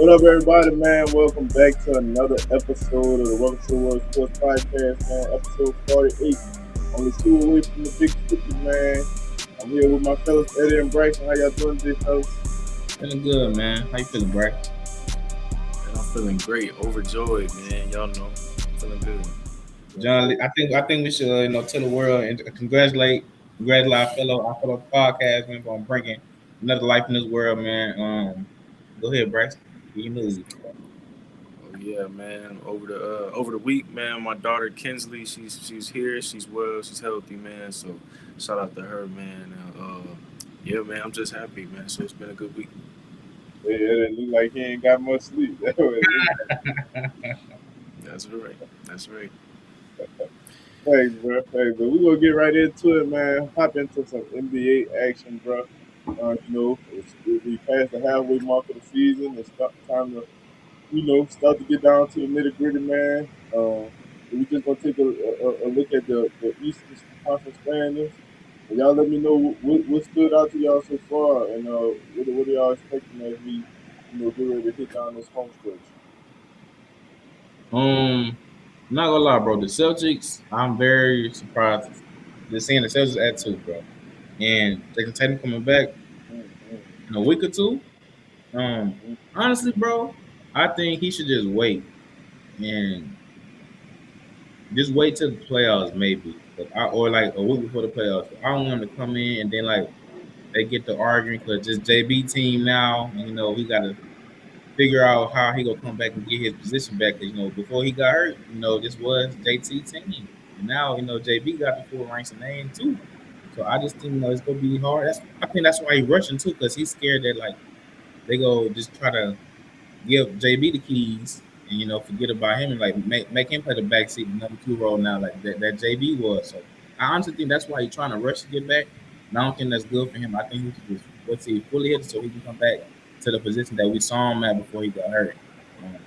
What up, everybody, man? Welcome back to another episode of the Welcome to the World Sports Podcast, man. Episode 48. Only two away from the big 50, man. I'm here with my fellas, Eddie and Bryson. How y'all doing today, fellas? Feeling good, man. How you feeling, Bryce? And I'm feeling great, overjoyed, man. Y'all know, feeling good. John, I think we should tell the world and congratulate our fellow podcast man on bringing another life in this world, man. Go ahead, Bryce. You news. Oh yeah, man. Over the week, man. My daughter Kinsley, she's here. She's well. She's healthy, man. So shout out to her, man. Yeah, man. I'm just happy, man. So it's been a good week. Yeah, it look like he ain't got much sleep. That's right. That's right. Thanks, bro. Thanks, bro. We're going to get right into it, man. Hop into some NBA action, bro. We passed the halfway mark of the season. It's time to start to get down to the nitty gritty, man. We just gonna take a look at the Eastern Conference standings. And y'all let me know what stood out to y'all so far, and what are y'all expecting as we get ready to hit down this home stretch. I'm not gonna lie, bro. The Celtics, I'm very surprised to seeing the Celtics at 2, bro. And Jason Tatum coming back in a week or two. Honestly, bro, I think he should just wait and just wait till the playoffs, maybe, or like a week before the playoffs. I don't want him to come in and then like they get to arguing because just JB team now, and he got to figure out how he gonna come back and get his position back. 'Cause, before he got hurt, this was JT team, and now JB got the full ranks and name too. So I just think it's gonna be hard. I think that's why he's rushing too, because he's scared that like they go just try to give JB the keys and forget about him and like make him play the backseat number 2 role now like that JB was. So I honestly think that's why he's trying to rush to get back. And I don't think that's good for him. I think he should just wait till he fully hit so he can come back to the position that we saw him at before he got hurt.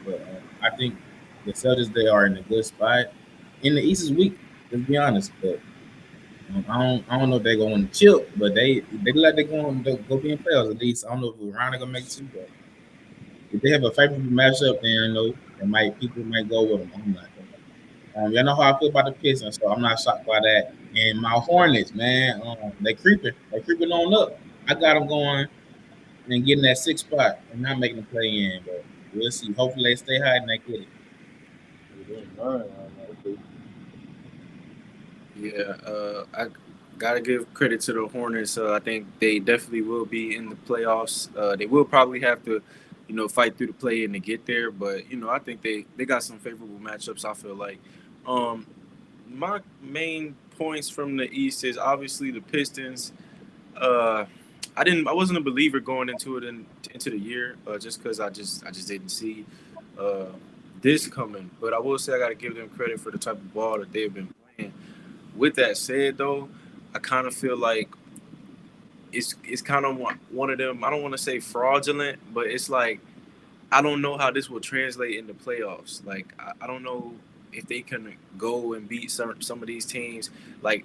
But I think the Celtics, they are in a good spot. In the East is weak, let's be honest. But I don't know if they're going to chill, but they let they go be in playoffs at least. I don't know if Ron gonna make it too, but if they have a favorable matchup, then people might go with them. I'm not. Y'all know how I feel about the Pistons, so I'm not shocked by that. And my Hornets, man, they creeping on up. I got them going and getting that 6th spot and not making the play in, but we'll see. Hopefully they stay high and they get it. Yeah, I gotta give credit to the Hornets. I think they definitely will be in the playoffs. They will probably have to, fight through the play and to get there. But I think they got some favorable matchups. I feel like. My main points from the East is obviously the Pistons. I wasn't a believer going into into the year, just because I just didn't see this coming. But I will say I got to give them credit for the type of ball that they've been playing. With that said, though, I kind of feel like it's kind of one of them. I don't want to say fraudulent, but it's like I don't know how this will translate in the playoffs. Like I don't know if they can go and beat some of these teams. Like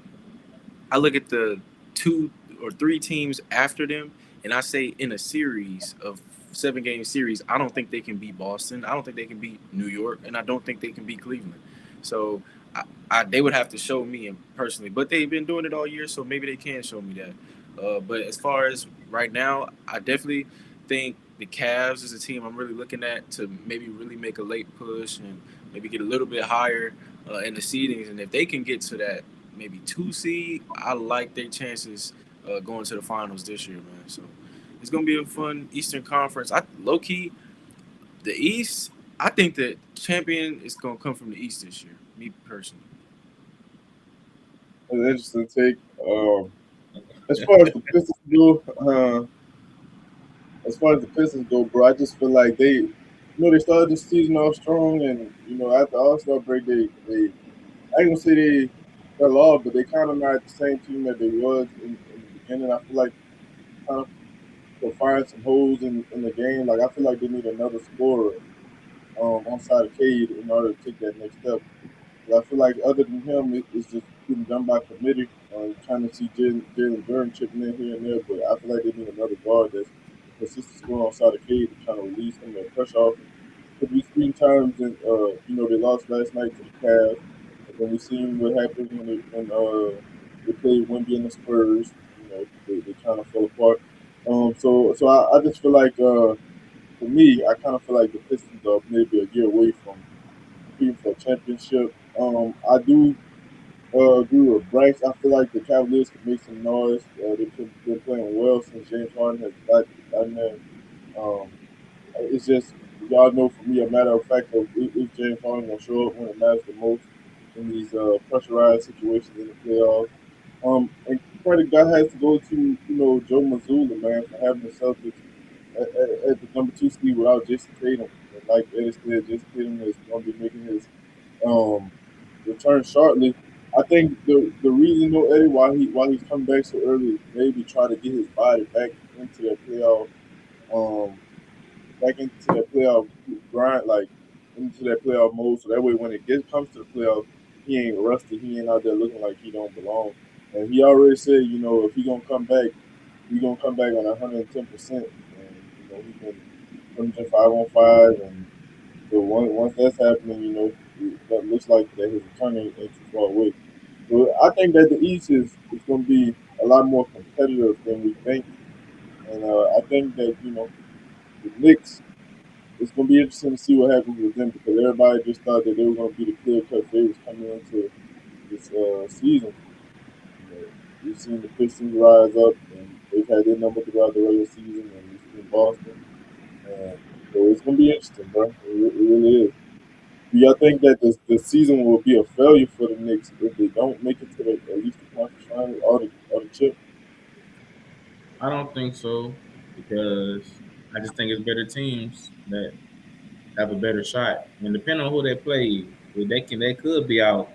I look at the 2 or 3 teams after them, and I say in a series of 7-game series, I don't think they can beat Boston. I don't think they can beat New York, and I don't think they can beat Cleveland. So they would have to show me personally, but they've been doing it all year, so maybe they can show me that. But as far as right now, I definitely think the Cavs is a team I'm really looking at to maybe really make a late push and maybe get a little bit higher in the seedings. And if they can get to that maybe 2 seed, I like their chances going to the finals this year, man. So it's going to be a fun Eastern Conference. Low-key, the East, I think the champion is going to come from the East this year, me personally. An interesting take. As far as the Pistons go, bro, I just feel like they started the season off strong, and after All-Star break, they I ain't gonna say they fell off, but they kind of not the same team that they was in the beginning. I feel like kind of to find some holes in the game. Like I feel like they need another scorer on side of Cade in order to take that next step. But I feel like other than him, it's just getting done by committee. Trying to see Jalen Durden chipping in here and there, but I feel like they need another guard that's consistent scoring outside the cage to kind of release some of that pressure off him. Because we seen times in they lost last night to the Cavs, and then we seen what happens when they played Wemby and the Spurs. They kind of fell apart. So I just feel like for me, I kind of feel like the Pistons are maybe a year away from competing for a championship. I do agree with Bryce. I feel like the Cavaliers could make some noise. They've been playing well since James Harden has gotten there. Um, it's just y'all know for me a matter of fact of is James Harden gonna show up when it matters the most in these pressurized situations in the playoffs. And credit God has to go to Joe Mazzulla, man, for having the Celtics at the number two seed without Jason Tatum. And like Eddie said, Jason Tatum is going to be making his um, return shortly. I think the reason though Eddie why he's coming back so early is maybe try to get his body into that um back into that playoff grind, like into that playoff mode. So that way, when it comes to the playoffs, he ain't rusty. He ain't out there looking like he don't belong. And he already said, if he gonna come back, he gonna come back on 110%. And he can put him 5-on-5. And so once that's happening, that looks like that his return ain't too far away. So I think that the East is going to be a lot more competitive than we think, and I think that the Knicks, it's going to be interesting to see what happens with them because everybody just thought that they were going to be the clear cut favorites coming into this season. We've seen the Pistons rise up, and they've had their number throughout the regular season, and we've seen Boston. And so it's going to be interesting, bro. It really is. Do y'all think that the season will be a failure for the Knicks if they don't make it to at least the conference final or the chip? I don't think so because I just think it's better teams that have a better shot. And depending on who they play, they could be out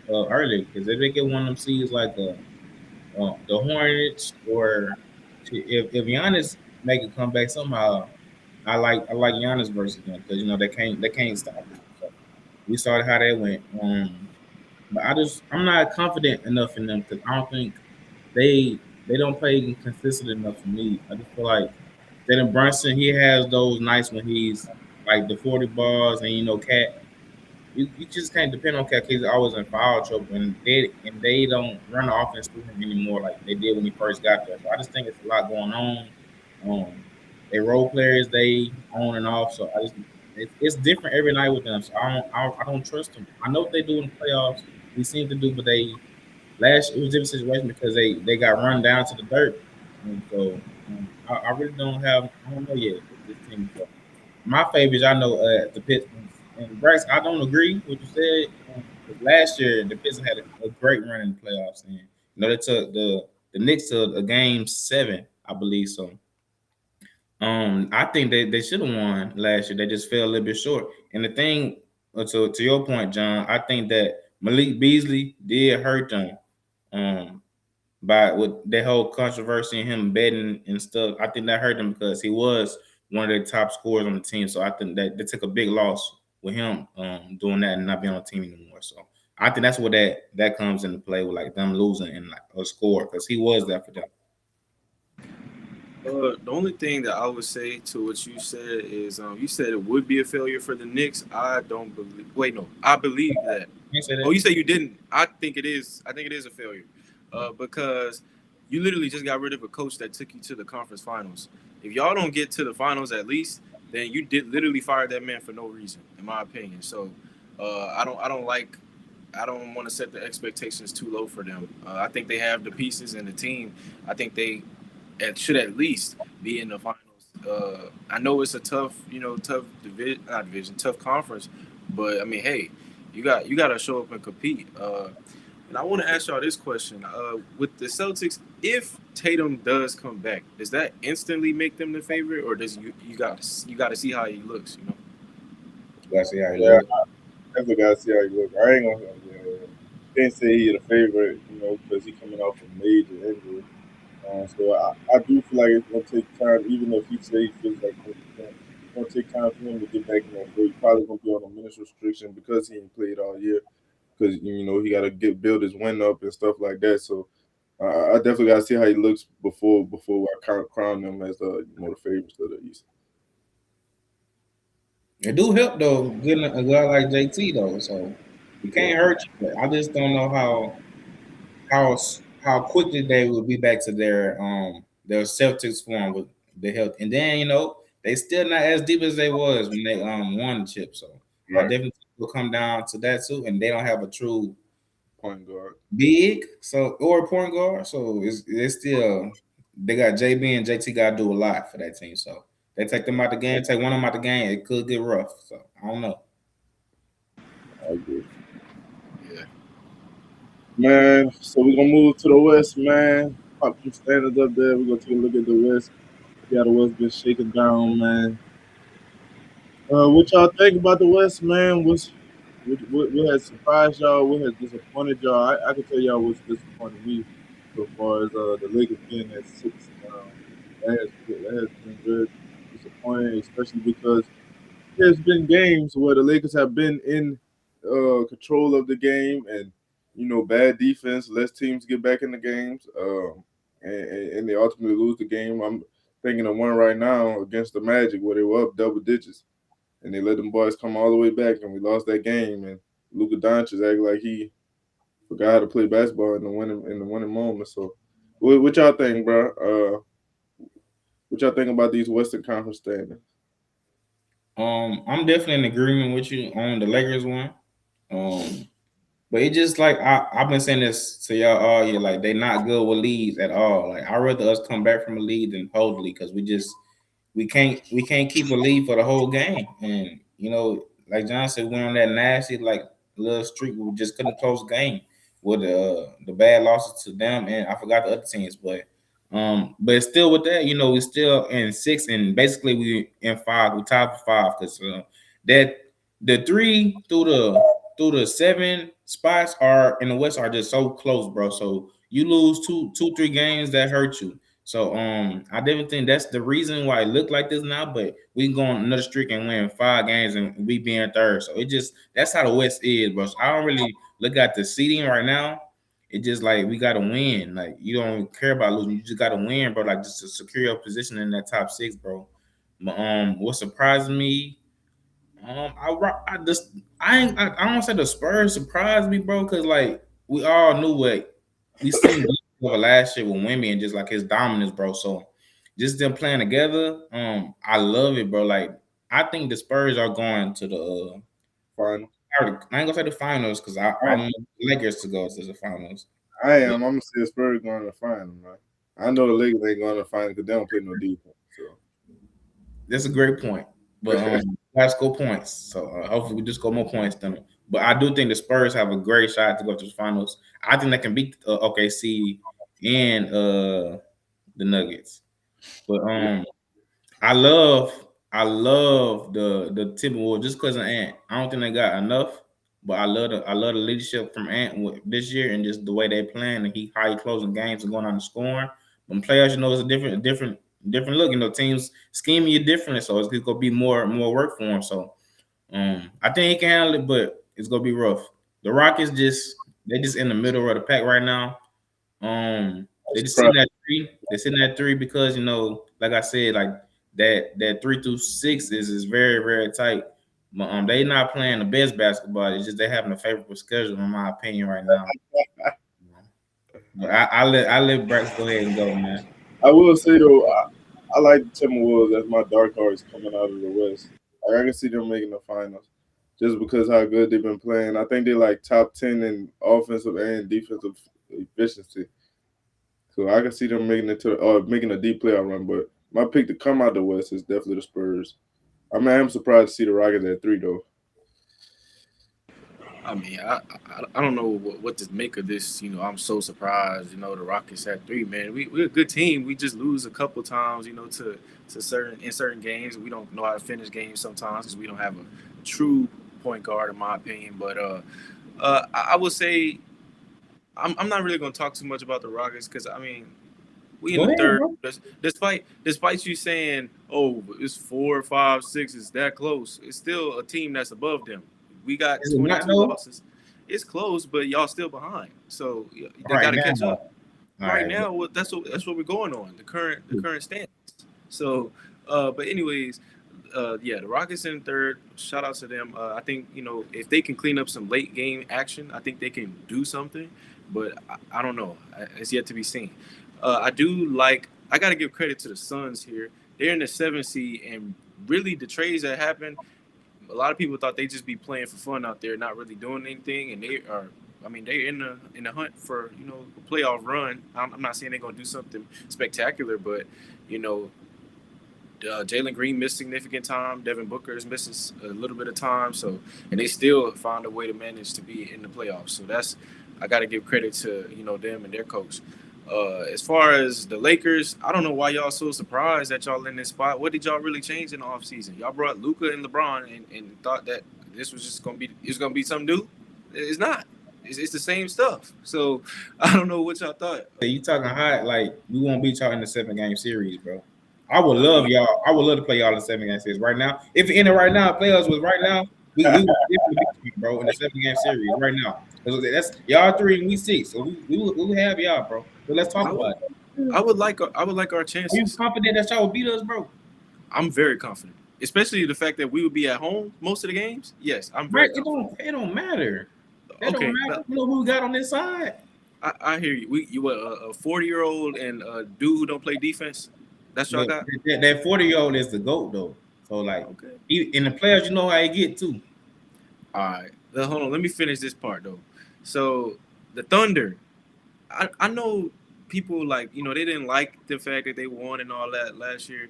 early because if they get one of them seeds like the Hornets or if Giannis make a comeback somehow, I like Giannis versus them because they can't stop it. So we saw how that went. But I'm not confident enough in them because I don't think they don't play consistent enough for me. I just feel like Jalen Brunson, he has those nights when he's like the 40 balls and Cat. You just can't depend on Cat. He's always in foul trouble, and they don't run the offense through him anymore like they did when he first got there. So I just think it's a lot going on. They role players, they on and off. So it's different every night with them. So I don't trust them. I know what they do in the playoffs. We seem to do, but it was a different situation because they got run down to the dirt, and so I really I don't know yet with this team. So my favorites, I know the Pistons and Bryce. I don't agree with what you said. 'Cause last year the Pistons had a great run in the playoffs, and they took the Knicks to a game 7, I believe. So I think they should have won last year. They just fell a little bit short. And the thing, to your point, John, I think that Malik Beasley did hurt them. Um, by with that whole controversy and him betting and stuff. I think that hurt him because he was one of the top scorers on the team. So I think that they took a big loss with him doing that and not being on the team anymore. So I think that's where that comes into play with like them losing and like a score because he was there for them. The only thing that I would say to what you said is, you said it would be a failure for the Knicks. I don't believe. Wait, no, I believe that. You say Oh, that? you said you didn't. I think it is. I think it is a failure, because you literally just got rid of a coach that took you to the conference finals. If y'all don't get to the finals at least, then you did literally fire that man for no reason, in my opinion. So, I don't like. I don't want to set the expectations too low for them. I think they have the pieces and the team. I think they should at least be in the finals. I know it's a tough, tough division, not division, tough conference, but I mean, hey, you got to show up and compete. And I want to ask y'all this question: with the Celtics, if Tatum does come back, does that instantly make them the favorite, or does you got to see how he looks? You guys see how he Yeah, look? I definitely gotta see how he look. I ain't gonna. Yeah, can't say he's the favorite, because he coming off a major injury. So I do feel like it's gonna take time, even if he say he feels like 100%. It's gonna take time for him to get back in that field. He's probably gonna be on a minutes restriction because he ain't played all year. Because he got to build his win up and stuff like that. So I definitely got to see how he looks before I crown them as the favorites of the East. It do help though, getting a guy like JT though, so it Yeah, can't hurt you. But I just don't know how how quickly they will be back to their Celtics form with the health. And then they still not as deep as they was when they won the chip. So I right. definitely will come down to that too. And they don't have a true Point guard. big or point guard. So it's still they got JB and JT got to do a lot for that team. So they take them out the game, take one of them out the game, it could get rough. So I don't know. I agree. Yeah. Man, so we're gonna move to the West, man. Pop some standards up there. We're gonna take a look at the West. See how the West been shaking down, man. What y'all think about the West, man? What has surprised y'all? What has disappointed y'all? I can tell y'all what's disappointed me so far as the Lakers getting at 6. That has been very disappointing, especially because there's been games where the Lakers have been in control of the game, and bad defense lets teams get back in the games, and they ultimately lose the game. I'm thinking of one right now against the Magic where they were up double digits, and they let them boys come all the way back, and we lost that game. And Luka Doncic acted like he forgot how to play basketball in the winning moment. So, what y'all think, bro? What y'all think about these Western Conference standings? I'm definitely in agreement with you on the Lakers one. Um, but it just like I've been saying this to y'all all year, like they not good with leads at all. Like I'd rather us come back from a lead than hold the lead because we can't keep a lead for the whole game. And like John said, we went on that nasty like little streak. We just couldn't close the game with the bad losses to them, and I forgot the other teams. But still with that, we still in 6, and basically we in 5. We tied for 5 because that the 3 through the 7 spots are in the West are just so close, bro. So you lose 3 games that hurt you. So I definitely think that's the reason why it looked like this now. But we can go on another streak and win 5 games and we being third. So it just that's how the West is, bro. So I don't really look at the seeding right now. It's just like we gotta win. Like you don't care about losing. You just gotta win, bro. Like just to secure your position in that top 6, bro. But, what surprised me, I just I don't say the Spurs surprised me, bro, because like we all knew what we seen over last year with Wemby and just like his dominance, bro. So just them playing together, I love it, bro. Like I think the Spurs are going to the Final. I ain't gonna say the finals because I want the Lakers to go to the finals. I But am. I'm gonna say the Spurs going to the final, man. I know the Lakers ain't going to the final because they don't play no defense. So that's a great point. But let's go points. So hopefully we just go more points than them. But I do think the Spurs have a great shot to go to the finals. I think they can beat OKC and the Nuggets. But I love the Timberwolves just because of Ant. I don't think they got enough, but I love the leadership from Ant this year and just the way they playing and how he closing games and going on the scoring. When players, it's a different look. Teams scheming you differently, so it's gonna be more work for him. So I think he can handle it, but it's gonna be rough. The Rockets just in the middle of the pack right now. They just sitting at 3. They're sitting at 3 because like I said, like that 3 through 6 is very very tight. But they not playing the best basketball. It's just they having a favorable schedule, in my opinion, right now. But I let Brax go ahead and go, man. I will say though, I like the Timberwolves as my dark horse coming out of the West. Like, I can see them making the finals just because how good they've been playing. I think they're like top 10 in offensive and defensive efficiency. So I can see them making a deep playoff run. But my pick to come out the West is definitely the Spurs. I'm surprised to see the Rockets at 3 though. I mean, I don't know what to make of this. I'm so surprised. The Rockets had 3. Man, we're a good team. We just lose a couple times. To certain games. We don't know how to finish games sometimes because we don't have a true point guard, in my opinion. But I would say I'm not really going to talk too much about the Rockets because I mean we in Go the ahead, third. bro. Despite you saying, oh, it's 4, 5, 6, it's that close. It's still a team that's above them. We got Is it not 22 though? losses. It's close, but y'all still behind. So they Right got to now, catch bro. up. right now, that's what we're going on. The current stance. So, but anyways, yeah, the Rockets in third. Shout out to them. I think if they can clean up some late game action, I think they can do something. But I don't know. It's yet to be seen. I do like. I got to give credit to the Suns here. They're in the 7th seed, and really the trades that happened. A lot of people thought they'd just be playing for fun out there, not really doing anything, and they are. I mean, they're in the hunt for a playoff run. I'm not saying they're gonna do something spectacular, but Jalen Green missed significant time. Devin Booker is missing a little bit of time. So, and they still found a way to manage to be in the playoffs. So I got to give credit to them and their coach. As far as the Lakers, I don't know why y'all so surprised that y'all in this spot. What did y'all really change in the offseason? Y'all brought Luka and LeBron and thought that this was just gonna be something new. It's not. It's the same stuff. So I don't know what y'all thought. You talking hot like we won't beat y'all in the 7-game series, bro. I would love y'all. I would love to play y'all in the 7-game series right now. If in it right now, playoffs was right now, we would definitely beat you, bro, in the 7-game series right now. That's y'all 3 and we 6, so we will have y'all, bro. But let's talk about it. I would like our chances. Are you confident that y'all will beat us, bro? I'm very confident, especially the fact that we would be at home most of the games. Yes, I'm very. It don't matter. It okay, don't matter. You know who we got on this side? I hear you. You a 40-year-old and a dude who don't play defense. That's y'all got. That 40-year-old is the GOAT though. So like, in the playoffs, you know how he get too. All right, hold on. Let me finish this part though. So the Thunder, I know people like they didn't like the fact that they won and all that last year.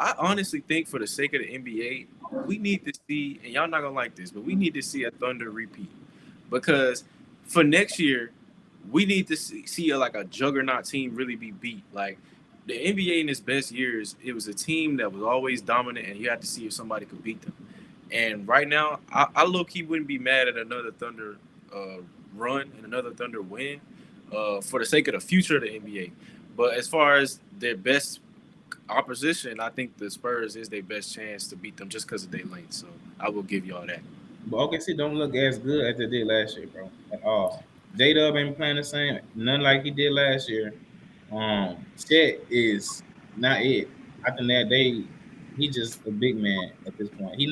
I honestly think for the sake of the NBA, we need to see, and y'all not gonna like this, but we need to see a Thunder repeat because for next year, we need to see a juggernaut team really be beat. Like the NBA in its best years, it was a team that was always dominant, and you had to see if somebody could beat them. And right now, I low-key wouldn't be mad at another Thunder run and another Thunder win for the sake of the future of the NBA. But as far as their best opposition, I think the Spurs is their best chance to beat them just because of their length. So I will give y'all that. But OKC don't look as good as they did last year, bro, at all. J-Dub ain't playing the same, none like he did last year. Chet is not it. I think that he's just a big man at this point. He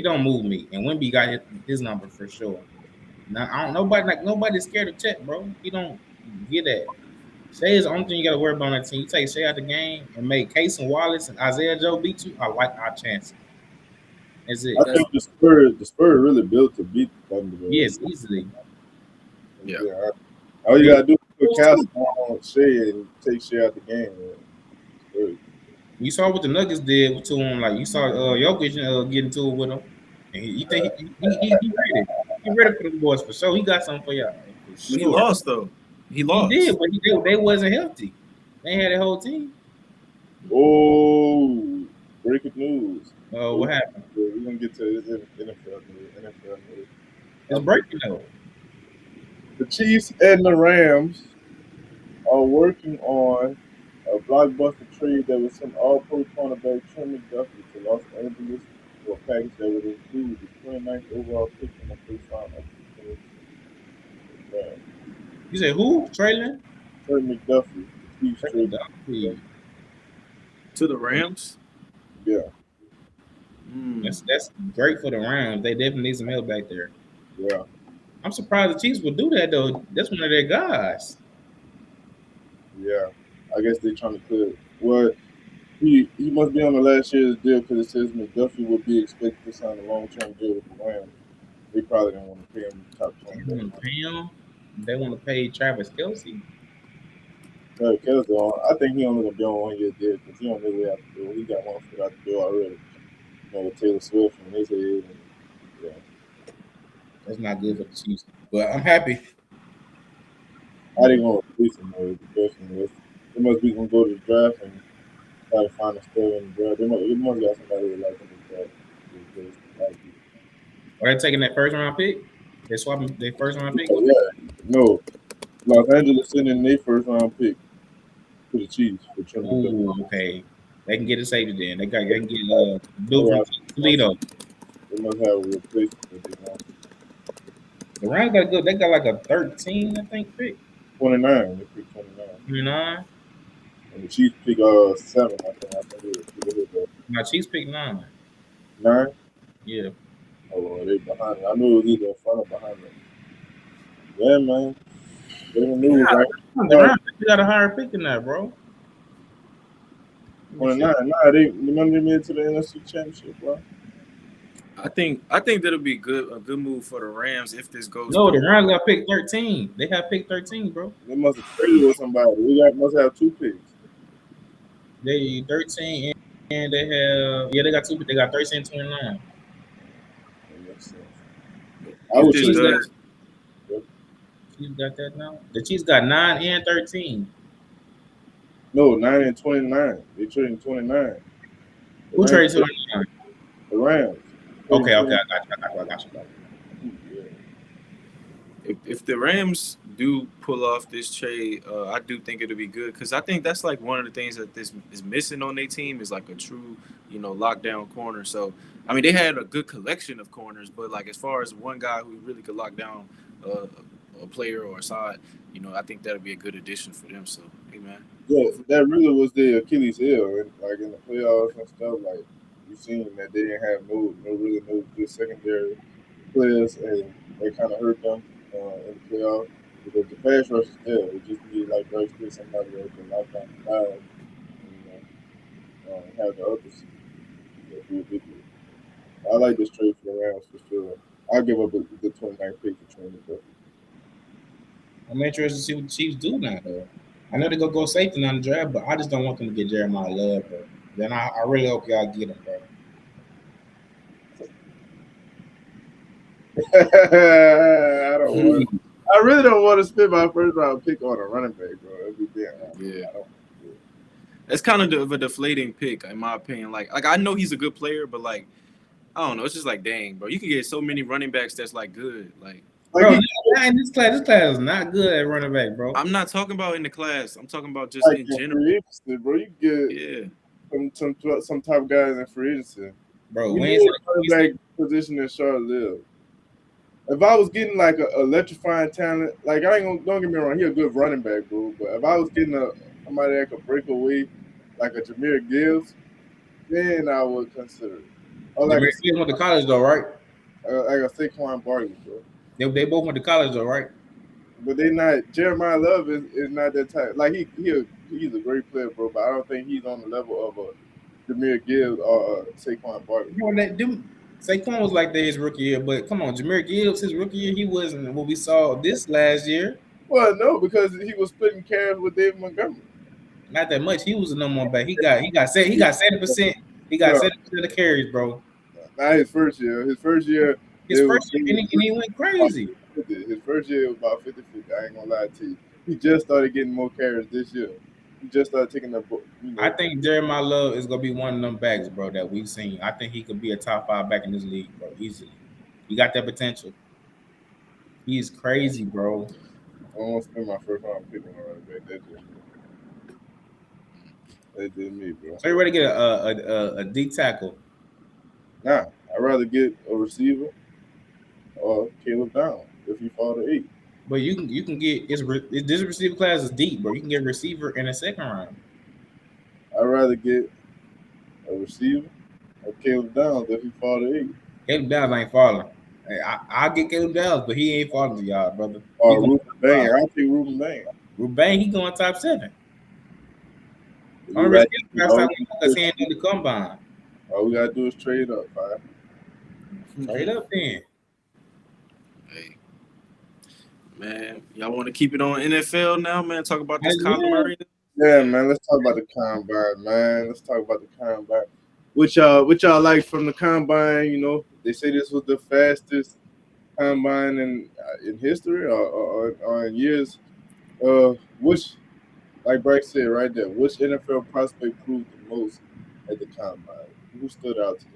don't move me. And Wemby got his number for sure. Now nobody's scared of Chet, bro. He don't get that. Shea is the only thing you gotta worry about on that team. You take Shea out the game and make Case and Wallace and Isaiah Joe beat you. I like our chances. That's it. I think the Spurs really built to beat the Thunder. Yes, easily. Yeah. All you gotta do is put Castle on Shea and take Shea out the game. Man. You saw what the Nuggets did to him. Like you saw Jokic get into it with him. And you think he ready? He ready for the boys for sure. He got something for y'all. Sure. He lost though. He lost. He did, but they wasn't healthy. They had a whole team. Oh, breaking news. What happened? We're gonna get to this NFL news. It's breaking though. The Chiefs and the Rams are working on a blockbuster trade that would send all-pro cornerback Trey McDuffie to Los Angeles for a package that would include the 29th overall pick and the first round of the Rams. You said who? Traylon? Trey McDuffie. Chiefs trade to the Rams. Yeah. That's great for the Rams. They definitely need some help back there. Yeah. I'm surprised the Chiefs would do that though. That's one of their guys. Yeah. I guess they're trying to clear it. Well, he must be on the last year's deal because it says McDuffie would be expected to sign a long-term deal with the Rams. They probably don't want to pay him top 20. They want to pay him. They want to pay Travis Kelce. Kelce, I think he only gonna be on 1 year deal because he don't really have to do. He got one foot out the door already. With Taylor Swift and his head. And, yeah. That's not good for the Chiefs. But I'm happy. I didn't want to replace him with. They must be gonna go to the draft and try to find a star in the draft. They must got somebody that like him in the draft. Are they taking that first round pick? They swapping their first round pick? Oh, yeah. No. Los Angeles sending their first round pick to the Chiefs for Trey. Oh, okay. They can get a safety then. They can get Bill from Toledo. They must have a replacement. The Rams got good. They got like a 13, I think, pick. 29. They picked 29. 29. And the Chiefs pick 7. I think they hit that. My Chiefs picked 9. 9. Yeah. Oh, well, they behind. I knew it was either in front or behind them. Yeah, man. Breaking Yeah, news, right? the Rams got a higher pick than that, bro. 29. Nah, they remember me to the NFC Championship, bro. I think that'll be a good move for the Rams if this goes No, the through. Rams got picked 13. They have picked 13, bro. They must have traded with somebody. Must have 2 picks. They 13 and they got 2. They got 13 29. That makes sense. I If would this trade that. does, Chiefs got that now. The Chiefs got 9 and 13. No, 9 and 29. They trading 29. Who traded 29? The Rams. Okay, I got you. if the Rams do pull off this trade, I do think it'll be good because I think that's like one of the things that this is missing on their team is like a true, lockdown corner. So I mean, they had a good collection of corners, but like as far as one guy who really could lock down a player or a side, I think that'll be a good addition for them. So, hey man. Yeah, that really was the Achilles heel, and like in the playoffs and stuff. Like you seen that they didn't have no good secondary players, and they kind of hurt them in the playoffs because the pass rush is there. It just need like Bryce Pitt, somebody that can lock down the guys, and have the others do a big deal. I like this trade for the Rams for sure. I'll give up the 29th pick for training, but I'm interested to see what the Chiefs do now, though. I know they're going to go safety on the draft, but I just don't want them to get Jeremiah Love, bro. Then I really hope y'all get him, bro. I really don't want to spend my first round pick on a running back, bro. That'd be damn. Yeah. It's kind of a deflating pick, in my opinion. Like I know he's a good player, but like I don't know. It's just like, dang, bro, you can get so many running backs that's like good. Like, bro, in this class is not good at running back, bro. I'm not talking about in the class. I'm talking about just like in general. Free agency, bro, you get some top guys in free agency. Bro, we need a running back position in Charlotte. If I was getting like a electrifying talent, like don't get me wrong, he's a good running back, bro. But if I was getting somebody that could break away, like a Jahmyr Gibbs, then I would consider it. Or like Jahmyr Gibbs went to college though, right? Like a Saquon Barkley, bro. They both went to college though, right? But they not. Jeremiah Love is not that type. Like he's a great player, bro. But I don't think he's on the level of a Jahmyr Gibbs or Saquon Barkley. Saquon was like that his rookie year, but come on, Jahmyr Gibbs, his rookie year, he wasn't what we saw this last year. Well, no, because he was splitting carries with David Montgomery. Not that much. He was the number one back. He got 70%. He got 70% of carries, bro. Not his first year. His first year, and he went crazy. His first year was about 50-50. I ain't gonna lie to you. He just started getting more carries this year. He just started taking the. I think Jeremiah Love is gonna be one of them backs, bro, that we've seen. I think he could be a top 5 back in this league, bro, easily. He got that potential. He's crazy, bro. I don't want to spend my first round picking on running back. That did me, bro. So you ready to get a D tackle? Nah, I'd rather get a receiver or Caleb Down if he fall to 8. But you can get this receiver class is deep, bro. You can get a receiver in the second round. I'd rather get a receiver or Caleb Downs if he fall to 8. Caleb Downs ain't falling. I'll get Caleb Downs, but he ain't falling to y'all, brother. Or Ruben Bain. I'll take Ruben Bain. Ruben Bain, he going top 7. Only because he ain't do the combine. All we gotta do is trade up, fine. Trade up then. Hey. Man, y'all want to keep it on NFL now, man? Talk about this combine. Yeah, man. Let's talk about the combine, man. Let's talk about the combine. What y'all like from the combine? You know, they say this was the fastest combine in history or in years. Which, like Bryce said right there, which NFL prospect proved the most at the combine? Who stood out to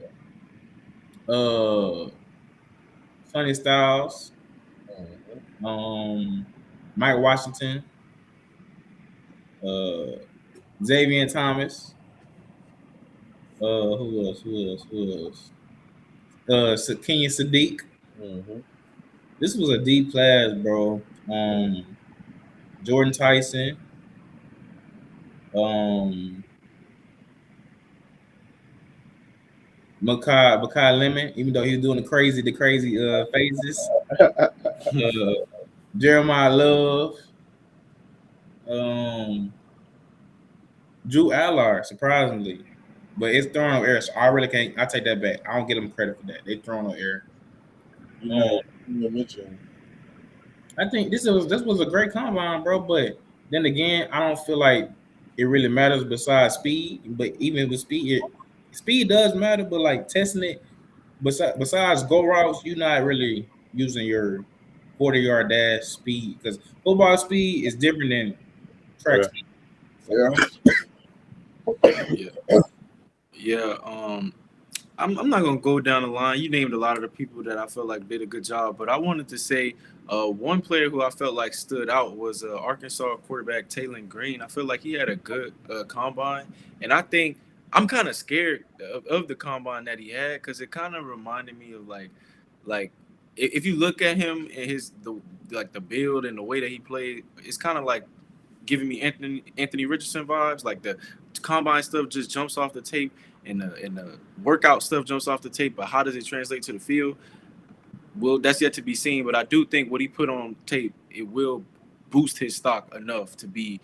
you? Sonny Styles. Mike Washington. Xavier Thomas. Who else? Kenya Sadiq. Mm-hmm. This was a deep class, bro. Jordan Tyson, um, Makai Lemon, even though he was doing the crazy phases. Uh, Jeremiah Love, um, Drew Allard, surprisingly. But it's throwing on air, so I really can't. I take that back. I don't give them credit for that. They throwing on air. You Um, know, you mentioned. I think this was a great combine, bro. But then again, I don't feel like it really matters besides speed. But even with speed, speed does matter. But like testing it, besides go routes, you're not really using your 40-yard dash speed because football speed is different than track Yeah, speed. So yeah, Yeah, yeah. I'm not gonna go down the line. You named a lot of the people that I felt like did a good job, but I wanted to say one player who I felt like stood out was Arkansas quarterback Taylor Green. I feel like he had a good combine, and I think I'm kind of scared of the combine that he had because it kind of reminded me of like if you look at him and the build and the way that he played, it's kind of like giving me Anthony Richardson vibes. Like the combine stuff just jumps off the tape, and the workout stuff jumps off the tape. But how does it translate to the field? Well, that's yet to be seen. But I do think what he put on tape, it will boost his stock enough to be,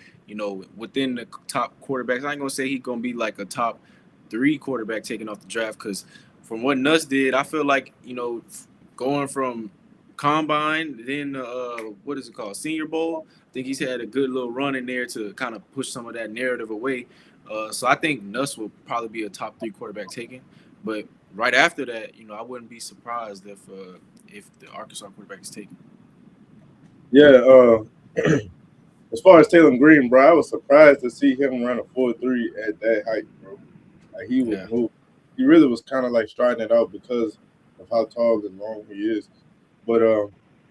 within the top quarterbacks. I ain't gonna say he's gonna be like a top three quarterback taken off the draft because from what Nuss did, I feel like going from combine then what is it called, Senior Bowl. I think he's had a good little run in there to kind of push some of that narrative away. So I think Nuss will probably be a top three quarterback taken, but right after that, I wouldn't be surprised if the Arkansas quarterback is taken. yeah. As far as Taylor Green, bro, I was surprised to see him run a 4.3 at that height, bro. Like he was Yeah. moving. He really was kind of like striding it out because of how tall and long he is. But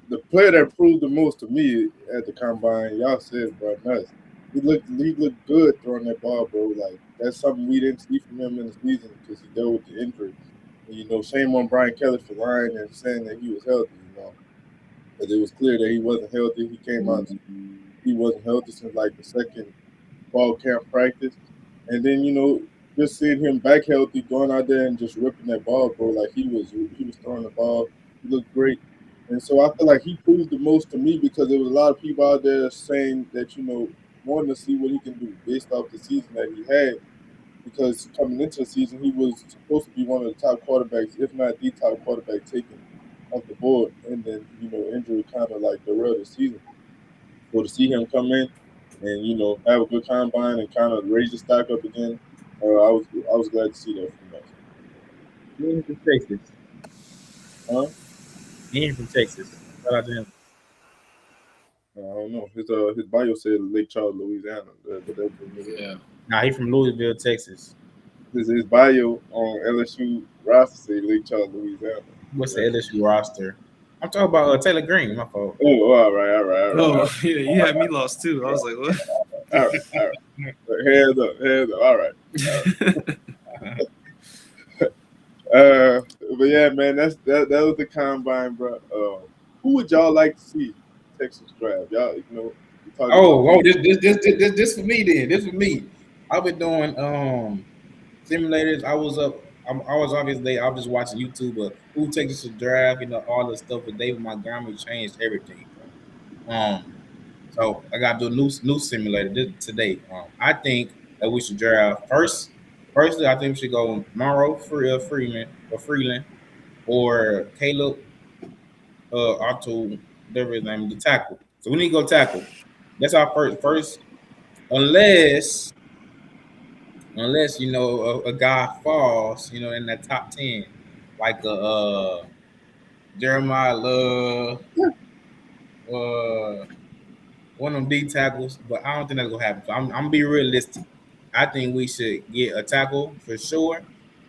the player that proved the most to me at the combine, y'all said, bro, nuts. He looked good throwing that ball, bro. Like that's something we didn't see from him in the season because he dealt with the injury. And, shame on Brian Kelly for lying and saying that he was healthy. But it was clear that he wasn't healthy. He came out. He wasn't healthy since like the second fall camp practice. And then, just seeing him back healthy, going out there and just ripping that ball, bro, like he was throwing the ball. He looked great. And so I feel like he proved the most to me because there was a lot of people out there saying that, wanting to see what he can do based off the season that he had. Because coming into the season, he was supposed to be one of the top quarterbacks, if not the top quarterback taken off the board. And then, injury kind of like derailed the season. So to see him come in and have a good combine and kind of raise the stock up again, I was glad to see that from us. Ian from Texas. Huh? Ian from Texas. Shout out to him. I don't know. His bio said Lake Charles, Louisiana, but that doesn't mean Yeah. Nah, he from Louisville, Texas. his bio on LSU roster said Lake Charles, Louisiana. What's the Right. LSU roster? I'm talking about Taylor Green. My fault. Oh, all right, all right, all right, Oh, yeah, you had me lost too. I was like, all right, all right. Hands up, hands up. All right. what? But yeah, man, that was the combine, bro. Who would y'all like to see Texas draft? Y'all, we talking about This for me then. This for me. I've been doing simulators. I was obviously I was just watching YouTube of who takes us to draft. All the stuff with David Montgomery changed everything, bro. So I got to do a new simulator today. I think that we should draft first. Firstly, I think we should go Monroe Freeman or Freeland or Caleb Otto, whatever his name, the tackle. So we need to go tackle. That's our first, unless a guy falls, in that top 10, like Jeremiah Love, one of them D tackles. But I don't think that's gonna happen. So I'm gonna be realistic. I think we should get a tackle for sure,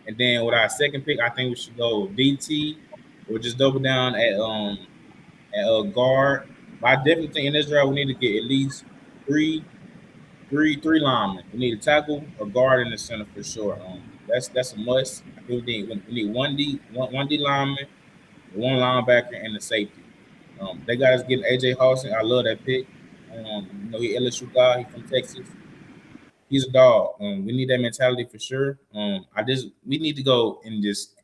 and then with our second pick, I think we should go DT or just double down at guard. But I definitely think in this draft we need to get at least three three linemen. We need a tackle, a guard, and a center for sure. That's a must. I think we need one D lineman, one linebacker, and a safety. They got us getting AJ Hawson. I love that pick. He LSU guy. He's from Texas. He's a dog. We need that mentality for sure. We need to go and just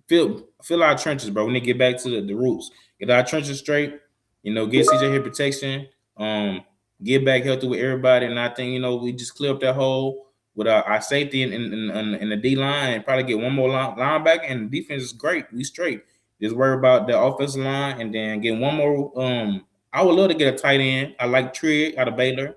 fill our trenches, bro. We need to get back to the roots. Get our trenches straight. Get CJ here protection. Um, get back healthy with everybody, and I think we just clear up that hole with our safety in the D line, and probably get one more linebacker. And the defense is great. We straight. Just worry about the offensive line, and then get one more. I would love to get a tight end. I like Trey out of Baylor.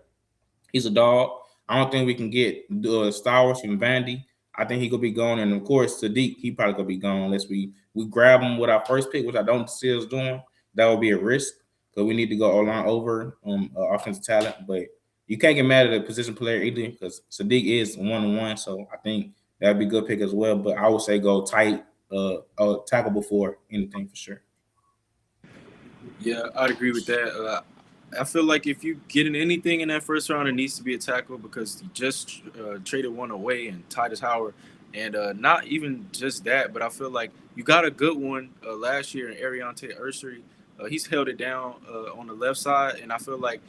He's a dog. I don't think we can get Stowers from Vandy. I think he could be gone, and of course Sadiq, he probably could be gone unless we grab him with our first pick, which I don't see us doing. That would be a risk because we need to go O-line over offensive talent. But you can't get mad at a position player either because Sadiq is 1-1, so I think that'd be a good pick as well. But I would say go tight, tackle before anything for sure. Yeah, I'd agree with that. I feel like if you get in anything in that first round, it needs to be a tackle because you just traded one away and Titus Howard. And not even just that, but I feel like you got a good one last year in Ariante Ursery. He's held it down on the left side. And I feel like,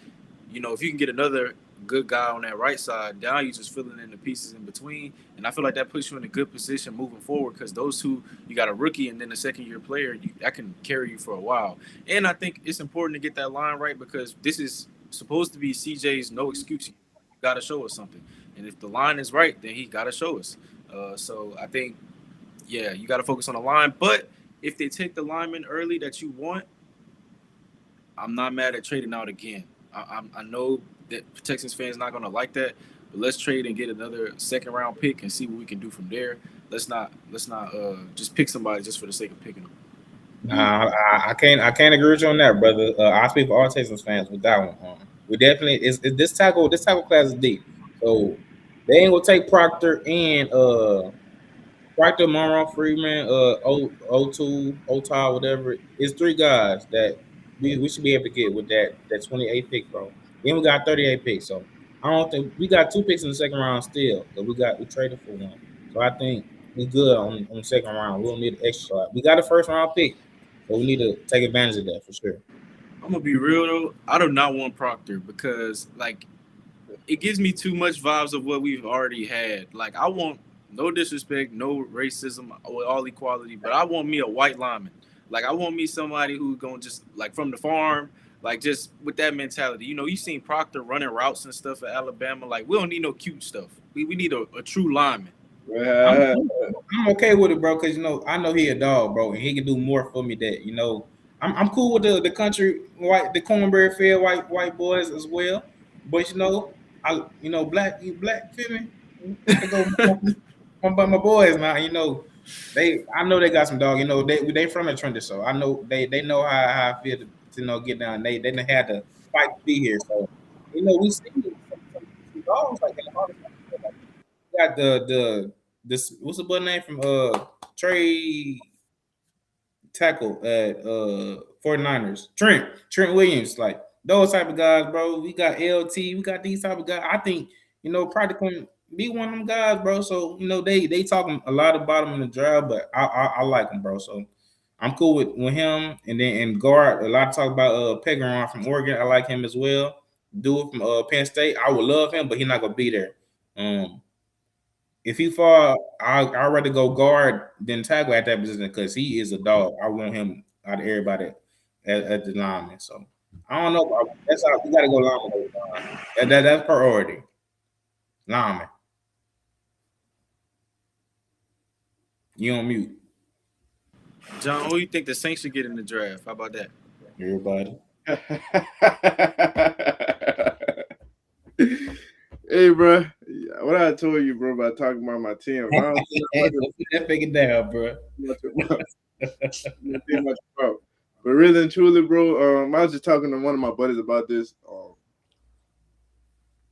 if you can get another good guy on that right side, now you're just filling in the pieces in between. And I feel like that puts you in a good position moving forward because those two, you got a rookie and then a second-year player, that can carry you for a while. And I think it's important to get that line right because this is supposed to be CJ's no excuse. You got to show us something. And if the line is right, then he got to show us. So I think, yeah, you got to focus on the line. But if they take the lineman early that you want, I'm not mad at trading out again. I know that Texans fans not going to like that, but let's trade and get another second round pick and see what we can do from there. Let's not just pick somebody just for the sake of picking them. I can't agree with you on that, brother. I speak for all Texans fans with that one. We definitely is this tackle class is deep, so they ain't gonna take Proctor, Monroe, Freeman, O2, Otah, whatever. It's three guys that we should be able to get with that 28 pick, bro. Then we got 38 picks, so I don't think we got two picks in the second round still, but we traded for one. So I think we good on the second round. We don't need an extra slot. We got a first round pick, so we need to take advantage of that for sure. I'm gonna be real though. I do not want Proctor because it gives me too much vibes of what we've already had. Like I want no disrespect, no racism, all equality, but I want me a white lineman. Like I want me somebody who's going just like from the farm, like just with that mentality. You seen Proctor running routes and stuff at Alabama. Like we don't need no cute stuff. We need a true lineman. I'm okay with it, bro, because I know he a dog, bro, and he can do more for me. I'm cool with the country the cornbread fed white boys as well, but black feel me. I go my boys, man. I know they got some dog. They from the trenches, so I know they know how I feel to get down. They didn't have to fight to be here, so we see some dogs like that. Got this what's the boy name from Trey tackle at 49ers? Trent Williams, like those type of guys, bro. We got LT, we got these type of guys. I think, probably can be one of them guys, bro. So, they talking a lot about him in the draft, but I like him, bro. So I'm cool with him. And then in guard, a lot of talk about Pegaron from Oregon. I like him as well. Dude from Penn State. I would love him, but he's not gonna be there. If he fall, I'd rather go guard than tackle at that position because he is a dog. I want him out of everybody at the lineman. So I don't know. That's how we got to go lineman. That's priority. Lineman. You on mute. John, who do you think the Saints should get in the draft? How about that? Everybody. Hey, bro, what I told you, bro, about talking about my team. I don't that figure down, bro. But really and truly, bro, I was just talking to one of my buddies about this.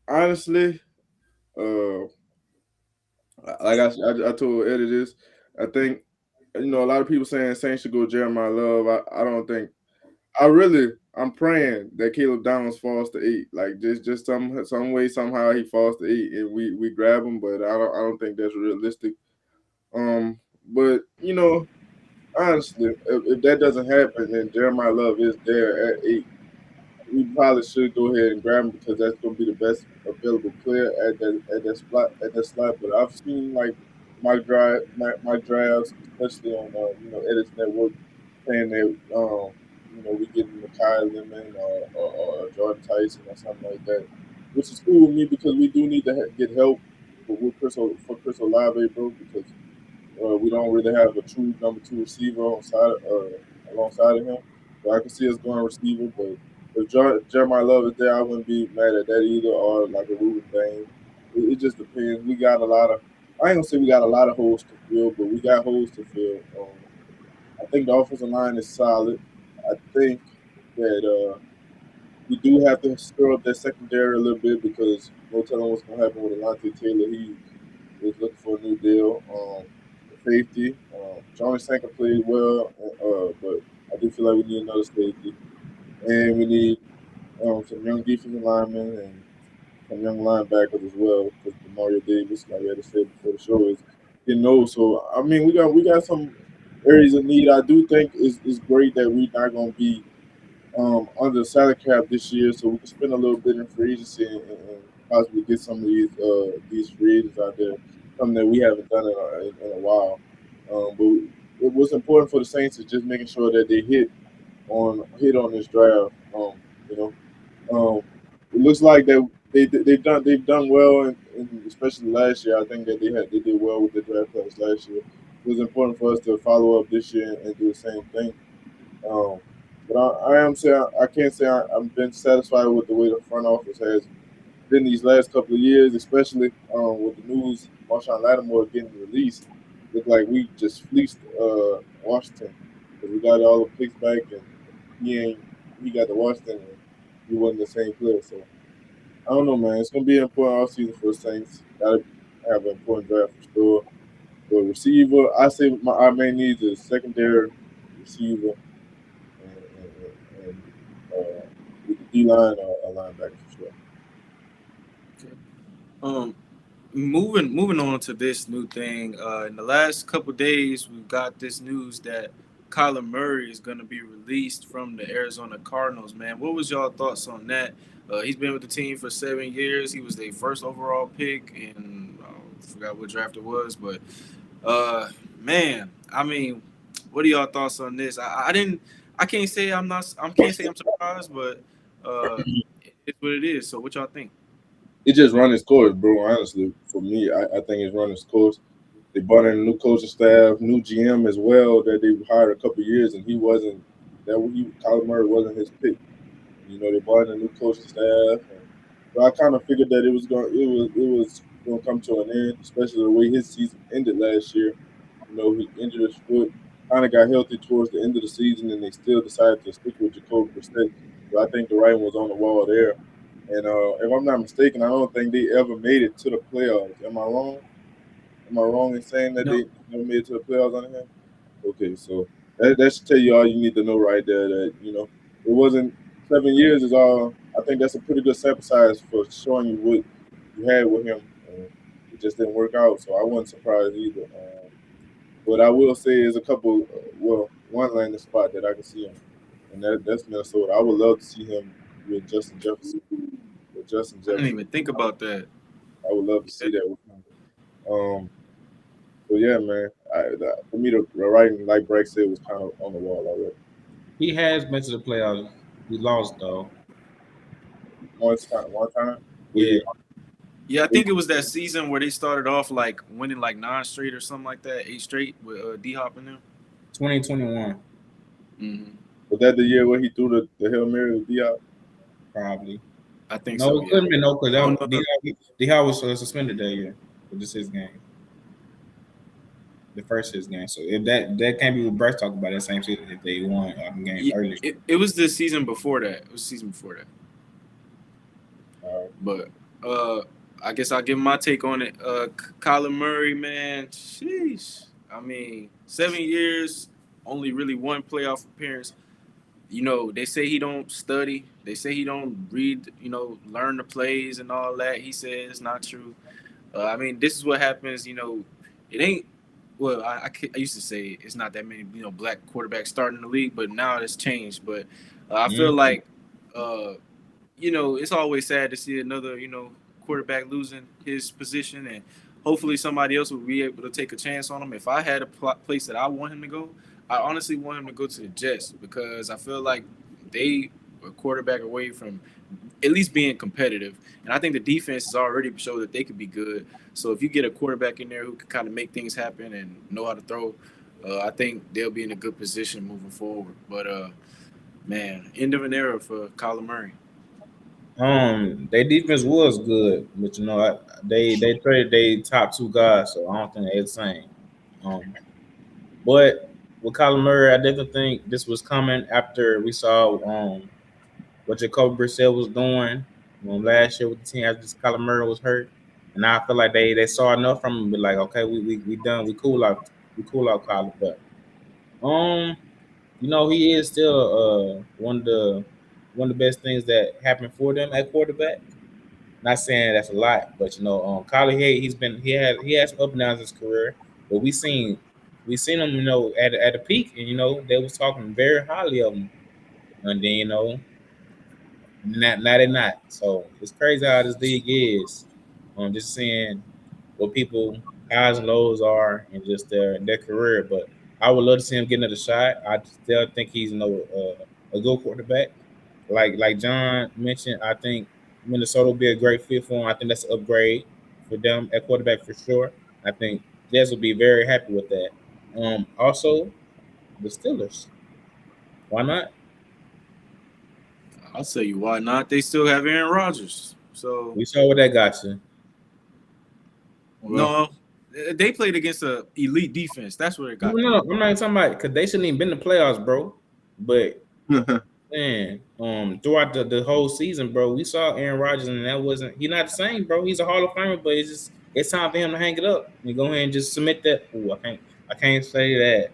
Honestly, like I told Eddie this, I think a lot of people saying Saints should go Jeremiah Love. I don't think. I'm praying that Caleb Downs falls to 8. Like just some way somehow he falls to 8 and we grab him, but I don't think that's realistic. But honestly, if that doesn't happen, then Jeremiah Love is there at 8. we probably should go ahead and grab him because that's going to be the best available player at that slot. But I've seen like my drafts, especially on Edits Network, saying that we getting Makai Lemon or Jordan Tyson or something like that, which is cool with me because we do need to get help for Chris Olave, bro, because we don't really have a true number two receiver alongside of him. So I can see us going receiver, but if Jeremiah Love is there, I wouldn't be mad at that either, or like a Ruben Bain. It just depends. We got a lot of. I ain't gonna say we got a lot of holes to fill, but we got holes to fill. I think the offensive line is solid. I think that we do have to stir up that secondary a little bit because no telling what's gonna happen with Alontae Taylor. He is looking for a new deal. Safety. Johnny Sanker played well, but I do feel like we need another safety, and we need some young defensive linemen and some young linebackers as well. Because Mario Davis, like I had said before the show, is getting old. So I mean, we got some areas of need. I do think is great that we're not going to be under the salary cap this year, so we can spend a little bit in free agency and possibly get some of these free agents out there, something that we haven't done in a while. But it was important for the Saints is just making sure that they hit on this draft. You know, it looks like that they've done well, and especially last year. I think that they did well with the draft class last year. It was important for us to follow up this year and do the same thing. Um, but I am saying I can't say I've been satisfied with the way the front office has been these last couple of years, especially with the news Marshawn Lattimore getting released. Looked like we just fleeced Washington because we got all the picks back and he got to Washington and he wasn't the same player. So I don't know, man. It's gonna be an important offseason for the Saints. Gotta have an important draft for sure. But receiver, I say our main needs is secondary receiver and with the D line or a linebacker for sure. Um, moving on to this new thing. In the last couple days, we've got this news that Kyler Murray is going to be released from the Arizona Cardinals. Man, what was y'all thoughts on that? He's been with the team for 7 years. He was their first overall pick, and I forgot what draft it was. But man, I mean, what are y'all thoughts on this? I didn't. I can't say I'm not. I can't say I'm surprised, but it's what it is. So, what y'all think? It just run its course, bro. Honestly, for me, I think it's run its course. They brought in a new coaching staff, new GM as well that they hired a couple of years, and he wasn't Kyler Murray wasn't his pick. They brought in a new coaching staff, and so I kind of figured that it was going to come to an end, especially the way his season ended last year. He injured his foot, kind of got healthy towards the end of the season, and they still decided to stick with Jacoby Brissett. So I think the writing was on the wall there. And if I'm not mistaken, I don't think they ever made it to the playoffs. Am I wrong? Am I wrong in saying that No. they never made it to the playoffs under him? Okay, so that should tell you all you need to know right there. That it wasn't 7 years is all. I think that's a pretty good sample size for showing you what you had with him. It just didn't work out, so I wasn't surprised either. But I will say is a couple. One landing spot that I can see him, and that's Minnesota. I would love to see him with Justin Jefferson. With Justin I didn't Jefferson, even think about that. I would love to see that with him. Um, but yeah, man. For me, the writing, like Breck said, was kind of on the wall already. He has been to the playoffs. We lost though. One time. Yeah, Yeah, I think it was that season where they started off like winning like 9 straight or something like that, 8 straight with D Hop in there. 2021 Mm-hmm. Was that the year where he threw the Hail Mary to Diop? probably. I think No, so. it Yeah. couldn't be no Oh because no, D-Hop was suspended that year for just his game, the first his game. So if that can't be what Bryce talked about that same season if they won a game yeah, early. it was the season before that. It was the season before that. But I guess I'll give my take on it. Kyler Murray, man, sheesh. I mean, 7 years, only really one playoff appearance. They say he don't study. They say he don't read. Learn the plays and all that. He says it's not true. I mean, this is what happens. It ain't. Well, I used to say it's not that many black quarterbacks starting in the league, but now it's changed. But I feel Mhm. like it's always sad to see another, quarterback losing his position, and hopefully somebody else will be able to take a chance on him. If I had a place that I want him to go, I honestly want him to go to the Jets because I feel like they are a quarterback away from at least being competitive. And I think the defense has already showed that they could be good. So if you get a quarterback in there who can kind of make things happen and know how to throw, I think they'll be in a good position moving forward. But man, end of an era for Kyler Murray. Their defense was good, but they traded their top two guys, so I don't think they're the same. Um, but with Kyler Murray, I definitely think this was coming after we saw what Jacoby Brissett was doing last year with the team after Kyler Murray was hurt, and I feel like they saw enough from him, be like, okay, we done, we cool out Kyler, but um, he is still one of the best things that happened for them at quarterback. Not saying that's a lot, but Kyler he has up and downs in his career, but we seen him at a peak, and they was talking very highly of him, and then now they're not. So it's crazy how this league is. Just seeing what people highs and lows are and just their career, but I would love to see him get another shot. I still think he's a good quarterback. Like John mentioned, I think Minnesota will be a great fit for him. I think that's an upgrade for them at quarterback for sure. I think Jets will be very happy with that. Also the Steelers. Why not? I'll tell you why not. They still have Aaron Rodgers. So We saw what that got you. no, they played against a elite defense. That's where it got No, them. I'm not even talking about because they shouldn't even been in the playoffs, bro. But man, throughout the whole season, bro, we saw Aaron Rodgers, and that wasn't he not the same, bro. He's a Hall of Famer, but it's time for him to hang it up and go ahead and just submit that. Ooh, I can't say that.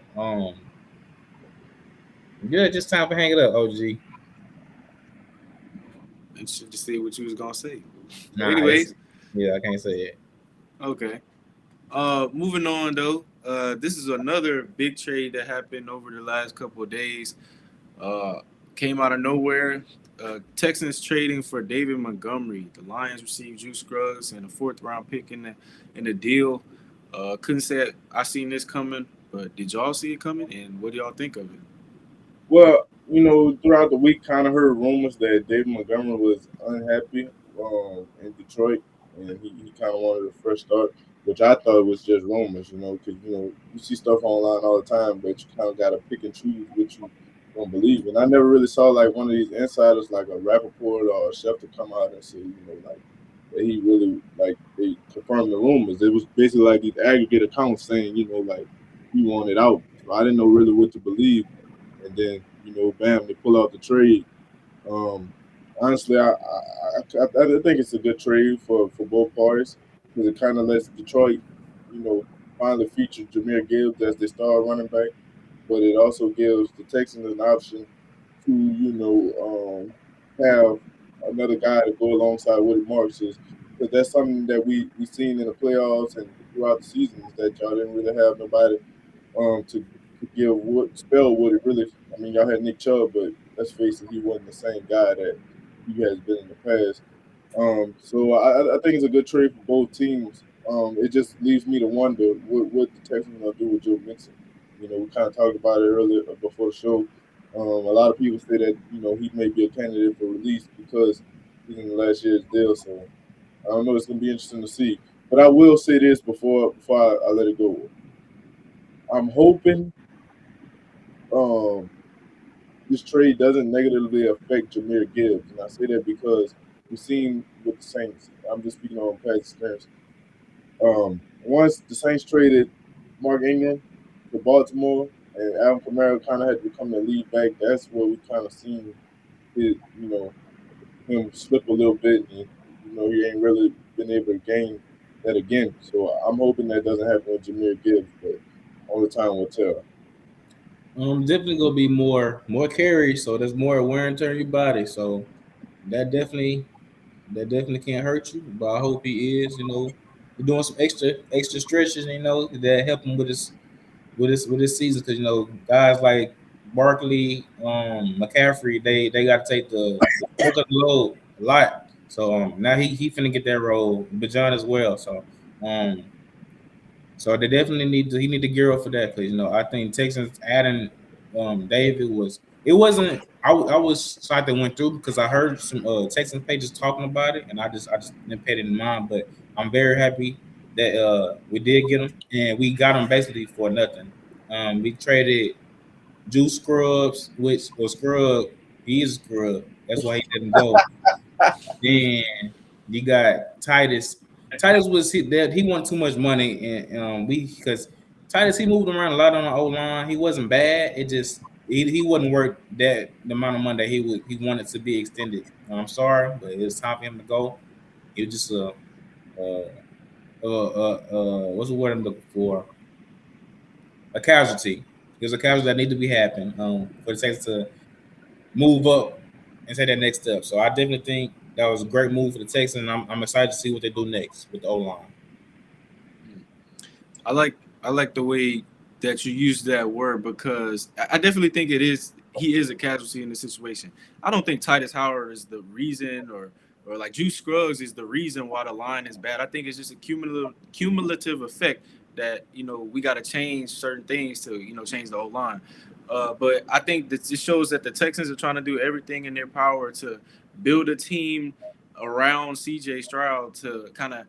Yeah, just time for hang it up, OG. I should just say what you was gonna say. But Nah, it's anyways, yeah, I can't say it. okay. Moving on though. This is another big trade that happened over the last couple of days. Uh, Came out of nowhere. Texans trading for David Montgomery. The Lions received Juice Scruggs and a fourth round pick in the deal. Couldn't say I seen this coming, but did y'all see it coming? And what do y'all think of it? Well, throughout the week, kind of heard rumors that David Montgomery was unhappy in Detroit, and he kind of wanted a fresh start, which I thought was just rumors, because you see stuff online all the time, but you kind of got to pick and choose what you don't believe. And I never really saw like one of these insiders, like a Rappaport or a chef, to come out and say, like that he really like they confirmed the rumors. It was basically like these aggregate accounts saying, like he wanted out. So I didn't know really what to believe, and then bam, they pull out the trade. Um, Honestly, I think it's a good trade for both parties because it kind of lets Detroit, you know, finally feature Jameer Gibbs as their star running back, but it also gives the Texans an option to have another guy to go alongside Woody Marks is because that's something that we seen in the playoffs and throughout the seasons that y'all didn't really have nobody to give Wood spell Woody really. I mean, y'all had Nick Chubb, but let's face it, he wasn't the same guy that he has been in the past. So I think it's a good trade for both teams. It just leaves me to wonder what the Texans are gonna do with Joe Mixon. We kind of talked about it earlier before the show. A lot of people say that he may be a candidate for release because he's in the last year's deal. So I don't know. It's gonna be interesting to see. But I will say this before I let it go. I'm hoping um, this trade doesn't negatively affect Jameer Gibbs, and I say that because we've seen with the Saints. I'm just speaking on past experience. Once the Saints traded Mark Ingram to Baltimore, and Alvin Kamara kind of had to become the lead back. That's where we kind of seen his, him slip a little bit, and he ain't really been able to gain that again. So I'm hoping that doesn't happen with Jameer Gibbs, but only time will tell. Definitely gonna be more carries, so there's more wear and tear on your body. So that definitely that definitely can't hurt you. But I hope he is, he's doing some extra stretches, that help him with his season. Because guys like Barkley, McCaffrey, they got to take the bulk of the load. a lot. So now he finna get that role, Bajan as well. Um, so they definitely need to gear up for that because I think Texans adding David I was shocked that went through because I heard some Texans pages talking about it and I just didn't pay it in mind, but I'm very happy that we did get him and we got him basically for nothing. We traded Juice Scrubs, which was Scrub. He is a scrub. That's why he didn't go. Then you got Titus. Titus was that he wanted too much money, and because Titus he moved around a lot on the O line. He wasn't bad. It just he wouldn't work that the amount of money that he wanted to be extended. I'm sorry, but it was time for him to go. He was just what's the word I'm looking for? A casualty. It was a casualty that needed to be happening for the Texans to move up and take that next step. So I definitely think that was a great move for the Texans. And I'm excited to see what they do next with the O line. I like the way that you use that word because I definitely think he is a casualty in this situation. I don't think Titus Howard is the reason or like Juice Scruggs is the reason why the line is bad. I think it's just a cumulative effect that we got to change certain things to change the whole line. But I think that this shows that the Texans are trying to do everything in their power to build a team around C.J. Stroud to kind of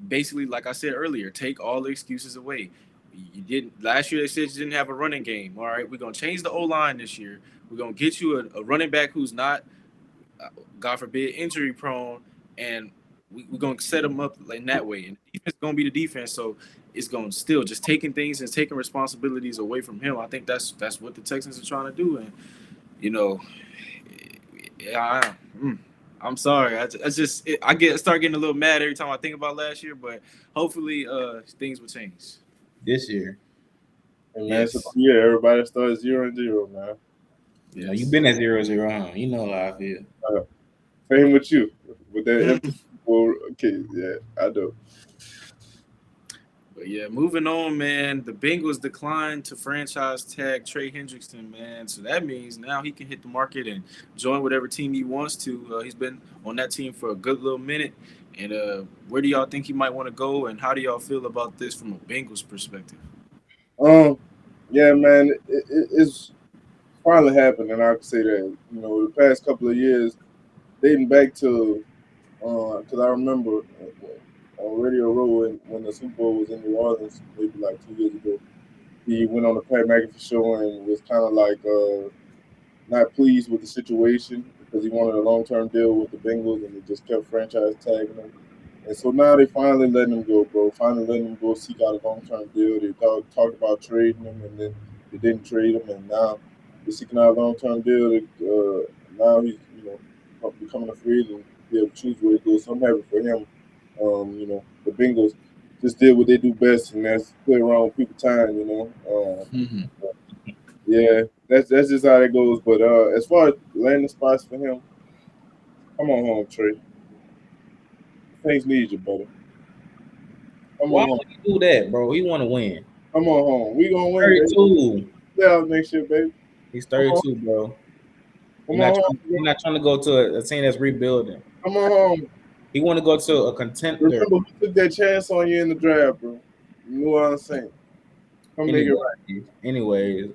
basically, like I said earlier, take all the excuses away. You didn't last year. They said you didn't have a running game. All right, we're gonna change the O line this year. We're gonna get you a running back who's not, God forbid, injury prone, and we're gonna set them up like that way. And the defense is gonna be the defense, so it's gonna still just taking things and taking responsibilities away from him. I think that's what the Texans are trying to do, and I'm sorry. I start getting a little mad every time I think about last year, but hopefully things will change this year. And yes. Everybody starts 0-0, man. Yeah, you've been at 0-0, huh? You know how I feel. Same with you. With that okay, yeah, I do. But yeah, moving on, man. The Bengals declined to franchise tag Trey Hendrickson, man. So that means now he can hit the market and join whatever team he wants to. He's been on that team for a good little minute. And where do y'all think he might want to go? And how do y'all feel about this from a Bengals perspective? Yeah, man, it's finally happened, and I can say that. The past couple of years, dating back to, because I remember on Radio Row when the Super Bowl was in New Orleans, maybe like 2 years ago, he went on the Pat McAfee show and was kind of like not pleased with the situation because he wanted a long-term deal with the Bengals, and they just kept franchise tagging him. And so now they finally letting him go, bro. Finally letting him go seek out a long-term deal. They talked about trading him, and then they didn't trade him, and now they're seeking out a long-term deal. Now he's, becoming a free agent, be able to choose where he goes. So I'm happy for him. The Bengals just did what they do best, and that's play around with people's time. Yeah, that's just how it goes. But as far as landing spots for him, come on home, Trey. Things need you, brother. Why would you do that, bro? He want to win. Come on home. We gonna win. 32. Yeah, next year, baby. He's 32, bro. He's not trying to go to a team that's rebuilding. Come on home. He want to go to a contender. Remember, we took that chance on you in the draft, bro. You know what I'm saying? Make it right. Anyways,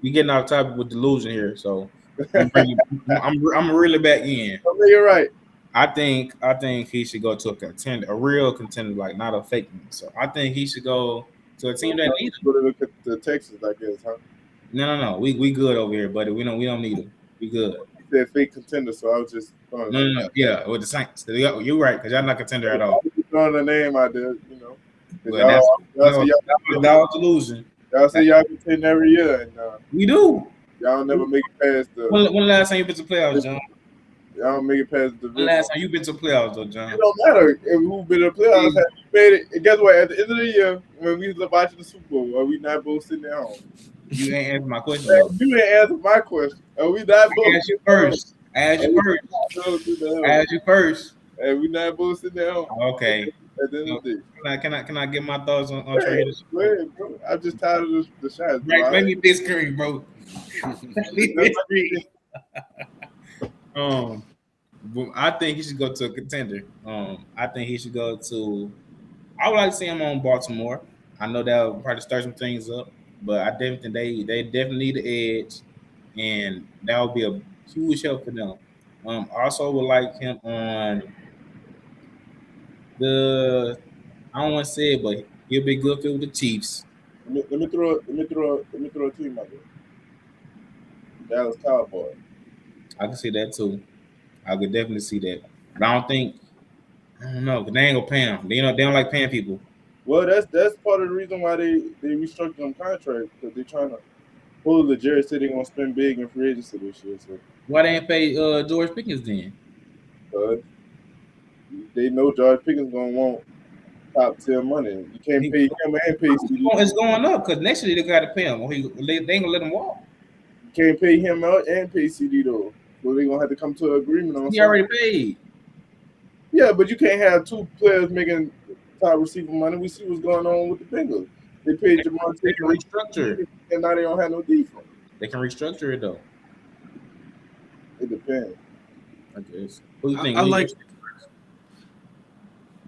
we getting off topic with delusion here, so I'm really back in. Make it right. I think he should go to a contender, a real contender, like not a fake one. So I think he should go to a team that needs him. Look at the Texans, I guess, huh? No. We good over here, buddy. We don't need him. We good. You said fake contender, so I was just no. Yeah, with the Saints. You're right, because y'all not contender at all. Throwing the name out there, Well, that was delusion. Y'all say y'all contend every year, and we do. Y'all never make it past the. When last time you been to playoffs, John? Y'all don't make it past the. When last time you been to playoffs, though, John? It don't matter who been to playoffs. Have you made it? And guess what? At the end of the year, when we was watching the Super Bowl, are we not both sitting at home? You ain't answer my question. You ain't answer my question. Are we not both? I asked you first. And we not both sitting at home. Okay. At the end of the day. Can I get my thoughts on Trey? Go ahead, bro. I'm just tired of the shots. Make me big screen, bro. I think he should go to a contender. I think he should go to. I would like to see him on Baltimore. I know that will probably start some things up, but I definitely think they definitely need the edge, and that would be a huge help for them. I also would like him on the. I don't want to say it, but he'll be good fit with the Chiefs. Let me throw a team out there. Dallas Cowboys. I can see that too. I could definitely see that. But I don't think I don't know, 'cause they ain't gonna pay him. They don't like paying people. Well, that's part of the reason why they restructured them contracts because they're trying to pull the Jerry said they're gonna spend big in free agency this year. So Why they ain't pay George Pickens then? uh, they know George Pickens gonna want top tier money. You can't He, pay him and pay CD. it's going up because next year they got to pay him. Or they ain't gonna let him walk. You can't pay him out and pay CD though. So they're gonna have to come to an agreement on He something. already paid. Yeah, but you can't have two players making top receiver money. We see what's going on with the Bengals. They paid Jamar They can restructure. and now they don't have no defense. They can restructure it though. It depends. I guess. Who you think?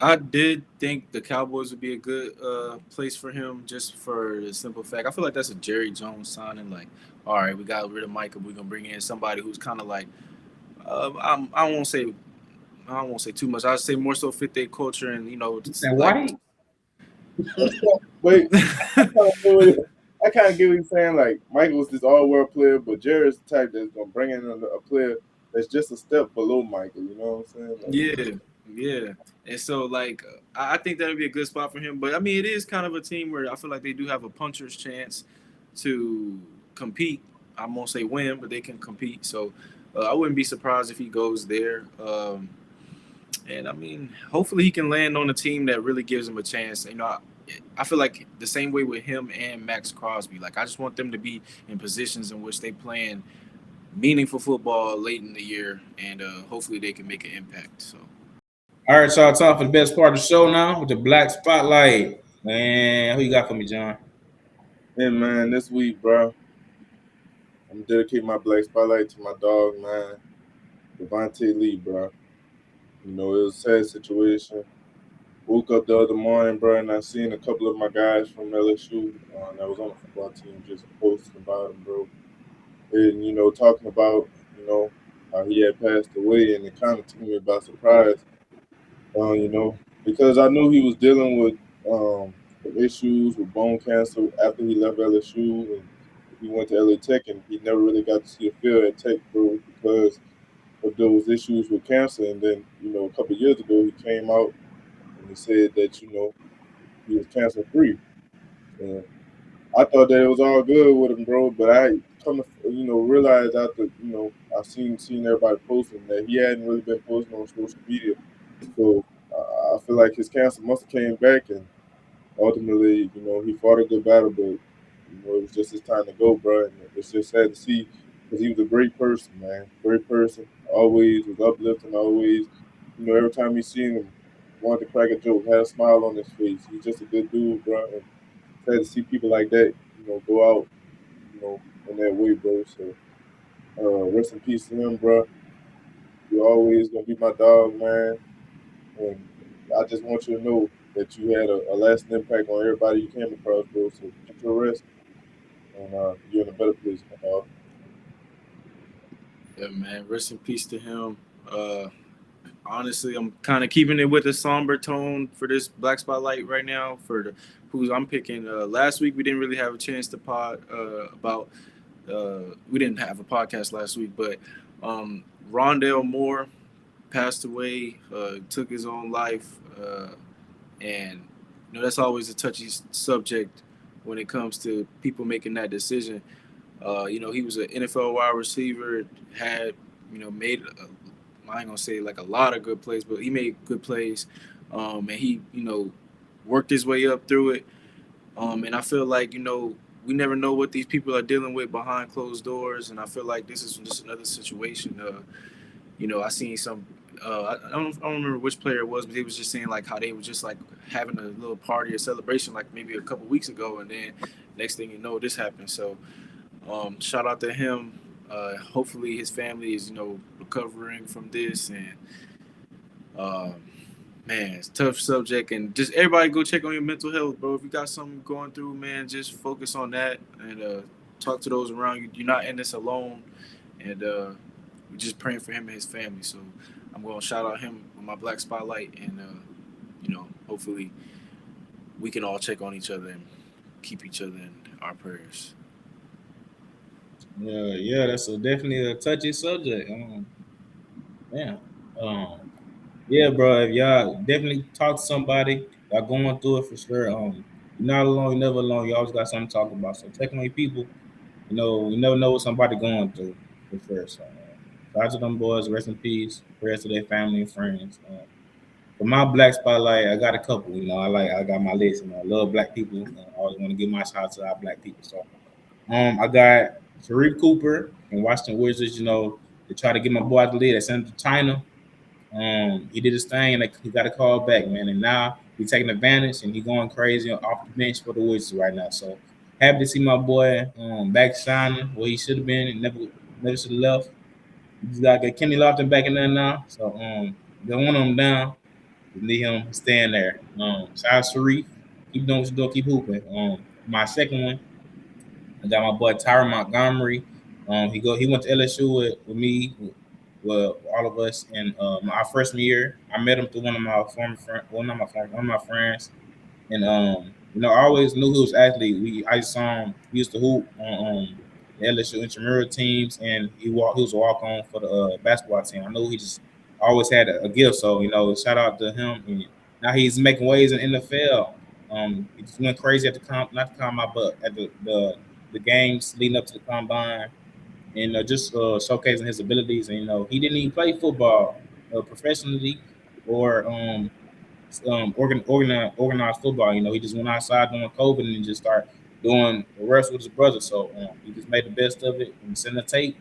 I did think the Cowboys would be a good place for him, just for the simple fact. I feel like that's a Jerry Jones signing. Like, all right, we got rid of Micah, we're gonna bring in somebody who's kind of like, I won't say too much. I'd say more so fit their culture and Why? Wait, I kind of get what he's saying. Like Michael was this all-world player, but Jared's the type that's gonna bring in a player that's just a step below Michael. You know what I'm saying? Like, yeah. And so, like, I think that would be a good spot for him. But I mean, it is kind of a team where I feel like they do have a puncher's chance to compete. I won't say win, but they can compete. So I wouldn't be surprised if he goes there. And I mean, hopefully he can land on a team that really gives him a chance. I feel like the same way with him and Max Crosby. Like, I just want them to be in positions in which they playing meaningful football late in the year, and hopefully they can make an impact. So. All right, y'all. Time for the best part of the show now with the Black Spotlight. Man, who you got for me, John? hey man, this week, bro, I'm dedicating my Black Spotlight to my dog, man, Devontae Lee, bro. You know, it was a sad situation. Woke up the other morning, bro, and I seen a couple of my guys from LSU that was on the football team just posting about him, bro. And, talking about, how he had passed away, and it kind of took me by surprise, you know, because I knew he was dealing with some issues with bone cancer after he left LSU, and he went to LA Tech, and he never really got to see a field at Tech, bro, because of those issues with cancer. And then, a couple of years ago, he came out and he said that, he was cancer free. And I thought that it was all good with him, bro. But I come to, realize after, I seen everybody posting that he hadn't really been posting on social media. So I feel like his cancer must have came back, and ultimately, he fought a good battle, but it was just his time to go, bro. And it's just sad to see because he was a great person, man. Great person. Always was uplifting. Always, every time you seen him, wanted to crack a joke, had a smile on his face. He's just a good dude, bro. And sad to see people like that, go out, in that way, bro. So, rest in peace to him, bro. You're always gonna be my dog, man. And I just want you to know that you had a lasting impact on everybody you came across, bro. So get your rest, and you're in a better place, my dog. Yeah, man. Rest in peace to him. Honestly, I'm kind of keeping it with a somber tone for this Black Spotlight right now. For who I'm picking. Last week we didn't really have a chance to pod about. We didn't have a podcast last week, but Rondale Moore passed away, took his own life, and that's always a touchy subject when it comes to people making that decision. He was an NFL wide receiver, had made I ain't gonna say like a lot of good plays, but he made good plays, and he worked his way up through it. And I feel like we never know what these people are dealing with behind closed doors, and I feel like this is just another situation. I seen some. I don't remember which player it was, but they was just saying like how they were just like having a little party or celebration like maybe a couple weeks ago, and then next thing you know, this happened. So shout out to him. Hopefully his family is recovering from this, and um, man, it's a tough subject, and just everybody go check on your mental health, bro. If you got something going through, man, just focus on that and talk to those around you. You're not in this alone, and we're just praying for him and his family. So I'm gonna shout out him with my Black Spotlight, and hopefully we can all check on each other and keep each other in our prayers. Yeah, that's definitely a touchy subject. Yeah. Yeah, bro. If y'all definitely talk to somebody, y'all going through it for sure. You're not alone, you're never alone. You always got something to talk about. So check on your people. You never know what somebody going through for sure. So shout out to them boys, rest in peace, prayers to their family and friends. For my Black Spotlight, I got a couple. I got my list. I love black people. I always want to give my shout out to our black people. So I got Sharif Cooper and Washington Wizards. To try to get my boy out the lead. I sent him to China. He did his thing, and he got a call back, man. And now he's taking advantage, and he's going crazy off the bench for the Wizards right now. So happy to see my boy back shining where he should have been and never should have left. He's got Kenny Lofton back in there now. So got one of them down. We need him staying there. Shout out Sharif. Keep doing what you're doing. Keep hooping. My second one, I got my boy David Montgomery. He went to LSU with me, with all of us in our freshman year. I met him through one of my friends, and I always knew he was an athlete. I saw him. He used to hoop on the LSU intramural teams, and he was a walk on for the basketball team. I know he just always had a gift. So shout out to him. And now he's making waves in the NFL. He just went crazy at not the combine, but at the games leading up to the combine, and just showcasing his abilities. And he didn't even play football professionally or organized football. He just went outside during COVID and just started doing the rest with his brother. So he just made the best of it and sent a tape.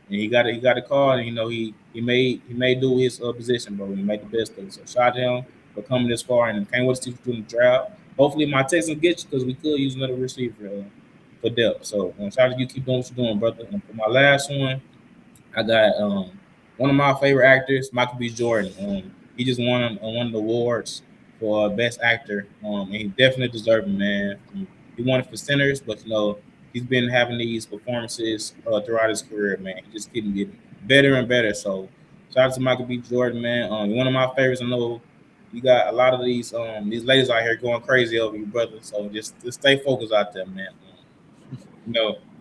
And he got a call, and he made do with his position, bro. He made the best of it. So shout out to him for coming this far, and can't wait to see you doing the draft. Hopefully my Texans get you, because we could use another receiver for depth. So shout out to you. Keep doing what you're doing, brother. And for my last one, I got one of my favorite actors, Michael B. Jordan. He just won one of the awards for best actor, and he definitely deserved it, man. He won it for Sinners, but he's been having these performances throughout his career, man. He just keeps getting better and better. So shout out to Michael B. Jordan, man. One of my favorites. I know you got a lot of these ladies out here going crazy over you, brother. So just stay focused out there, man.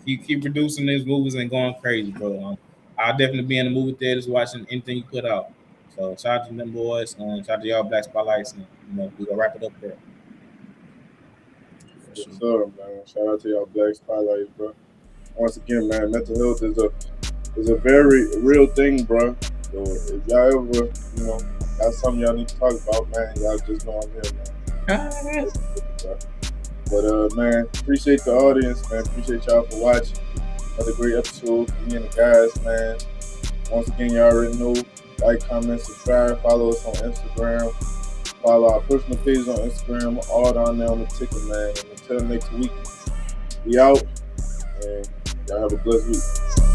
Keep producing these movies and going crazy, bro. I'll definitely be in the movie theaters watching anything you put out. So shout out to them boys. Shout out to y'all Black Spotlights, and we gonna wrap it up there. Yes, sir, man. Shout out to y'all Black Spotlights, bro. Once again, man, mental health is a very real thing, bro. So if y'all ever, got something y'all need to talk about, man, y'all just know I'm here, man. But man, appreciate the audience, man. Appreciate y'all for watching. Another great episode for me and the guys, man. Once again, y'all already know. Like, comment, subscribe, follow us on Instagram. Follow our personal pages on Instagram, all down there on the ticket, man. And until next week, we out, and y'all have a blessed week.